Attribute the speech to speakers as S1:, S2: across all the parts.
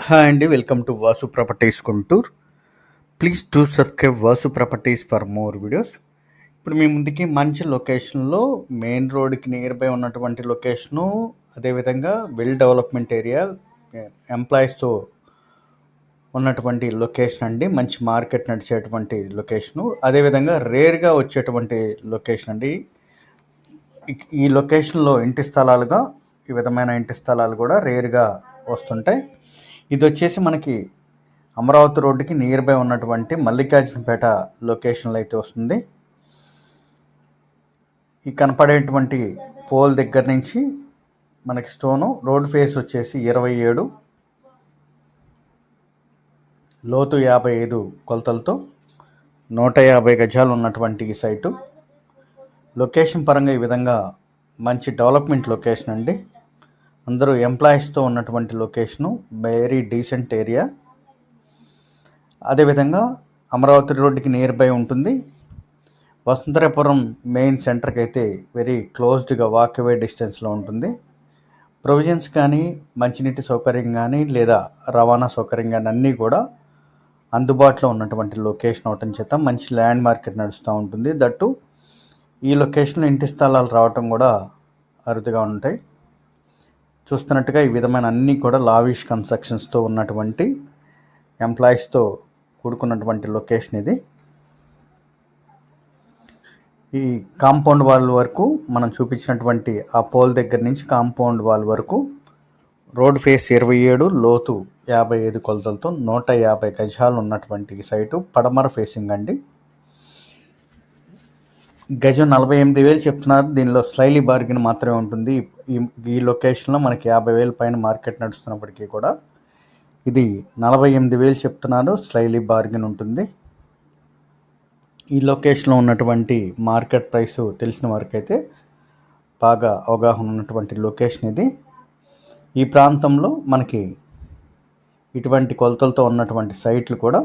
S1: Hi అండి, welcome to Vasu properties Guntur. Please to subscribe Vasu properties for more videos. ఇప్పుడు మీ ముందుకి మంచి లొకేషన్లో మెయిన్ రోడ్కి నియర్ బై ఉన్నటువంటి లొకేషను, అదేవిధంగా వెల్ డెవలప్మెంట్ ఏరియా, ఎంప్లాయీస్తో ఉన్నటువంటి లొకేషన్ అండి. మంచి మార్కెట్ నడిచేటువంటి లొకేషను, అదేవిధంగా రేర్గా వచ్చేటువంటి లొకేషన్ అండి. ఈ లొకేషన్లో ఇంటి స్థలాలుగా ఈ విధమైన ఇంటి స్థలాలు కూడా రేర్గా వస్తుంటాయి. ఇది వచ్చేసి మనకి అమరావతి రోడ్డుకి నియర్ బై ఉన్నటువంటి మల్లికార్జునపేట లొకేషన్లో అయితే వస్తుంది. ఈ కనపడేటువంటి పోల్ దగ్గర నుంచి మనకి స్టోను రోడ్ ఫేస్ వచ్చేసి 27, లోతు 55 కొలతలతో 150 గజాలు ఉన్నటువంటి ఈ సైటు. లొకేషన్ పరంగా ఈ విధంగా మంచి డెవలప్మెంట్ లొకేషన్ అండి. అందరూ ఎంప్లాయీస్తో ఉన్నటువంటి లొకేషను, వెరీ డీసెంట్ ఏరియా. అదేవిధంగా అమరావతి రోడ్డుకి నియర్ బై ఉంటుంది. వసుంధరాపురం మెయిన్ సెంటర్కి అయితే వెరీ క్లోజ్డ్గా వాకవే డిస్టెన్స్లో ఉంటుంది. ప్రొవిజన్స్ కానీ, మంచినీటి సౌకర్యం కానీ, లేదా రవాణా సౌకర్యం కానీ అన్నీ కూడా అందుబాటులో ఉన్నటువంటి లొకేషన్ అవటం చేత మంచి ల్యాండ్ మార్కెట్ నడుస్తూ ఉంటుంది. దట్టు ఈ లొకేషన్లో ఇంటి స్థలాలు రావటం కూడా అరుదుగా ఉంటాయి. చూస్తున్నట్టుగా ఈ విధమైన అన్నీ కూడా లావిష్ కన్స్ట్రక్షన్స్తో ఉన్నటువంటి ఎంప్లాయీస్తో కూడుకున్నటువంటి లొకేషన్ ఇది. ఈ కాంపౌండ్ వాల్ వరకు మనం చూపించినటువంటి ఆ పోల్ దగ్గర నుంచి కాంపౌండ్ వాల్ వరకు రోడ్ ఫేస్ 27, లోతు 55 కొలతలతో 150 గజాలు ఉన్నటువంటి సైటు పడమర ఫేసింగ్ అండి. గజం 48,000 చెప్తున్నారు. దీనిలో స్లైలీ బార్గెన్ మాత్రమే ఉంటుంది. ఈ లొకేషన్లో మనకి 50,000 పైన మార్కెట్ నడుస్తున్నప్పటికీ కూడా ఇది 48,000 చెప్తున్నారు. స్లైలీ బార్గెన్ ఉంటుంది. ఈ లొకేషన్లో ఉన్నటువంటి మార్కెట్ ప్రైస్ తెలిసిన వారికైతే బాగా అవగాహన ఉన్నటువంటి లొకేషన్ ఇది. ఈ ప్రాంతంలో మనకి ఇటువంటి కొలతలతో ఉన్నటువంటి సైట్లు కూడా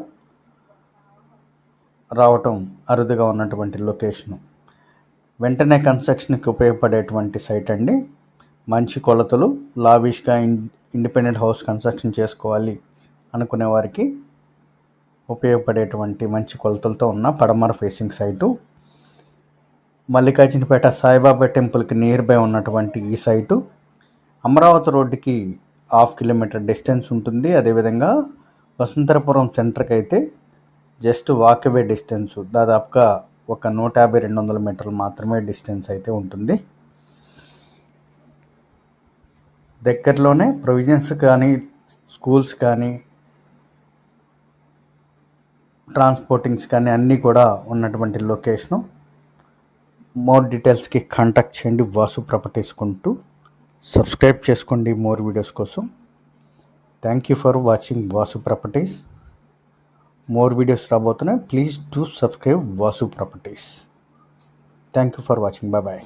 S1: రావటం అరుదుగా ఉన్నటువంటి లొకేషను. వెంటనే కన్స్ట్రక్షన్కి ఉపయోగపడేటువంటి సైట్ అండి. మంచి కొలతలు, లావిష్గా ఇండిపెండెంట్ హౌస్ కన్స్ట్రక్షన్ చేసుకోవాలి అనుకునే వారికి ఉపయోగపడేటువంటి మంచి కొలతలతో ఉన్న పడమర ఫేసింగ్ సైటు. మల్లికార్జునపేట సాయిబాబా టెంపుల్కి నియర్ బై ఉన్నటువంటి ఈ సైటు అమరావతి రోడ్డుకి 1/2 కిలోమీటర్ డిస్టెన్స్ ఉంటుంది. అదేవిధంగా వసుంధరాపురం సెంటర్కి అయితే జస్ట్ వాకవే డిస్టెన్స్, దాదాపుగా ఒక 150-200 మీటర్లు మాత్రమే డిస్టెన్స్ అయితే ఉంటుంది. దగ్గరలోనే ప్రొవిజన్స్ కానీ, స్కూల్స్ కానీ, ట్రాన్స్పోర్టింగ్స్ కానీ అన్నీ కూడా ఉన్నటువంటి లొకేషను. మోర్ డీటెయిల్స్కి కాంటాక్ట్ చేయండి వాసు ప్రాపర్టీస్ కుంటూ. సబ్స్క్రైబ్ చేసుకోండి మోర్ వీడియోస్ కోసం. Thank you for watching Vasu properties. More videos రాబోతున్నాయి. Please do subscribe Vasu properties. Thank you for watching. Bye bye.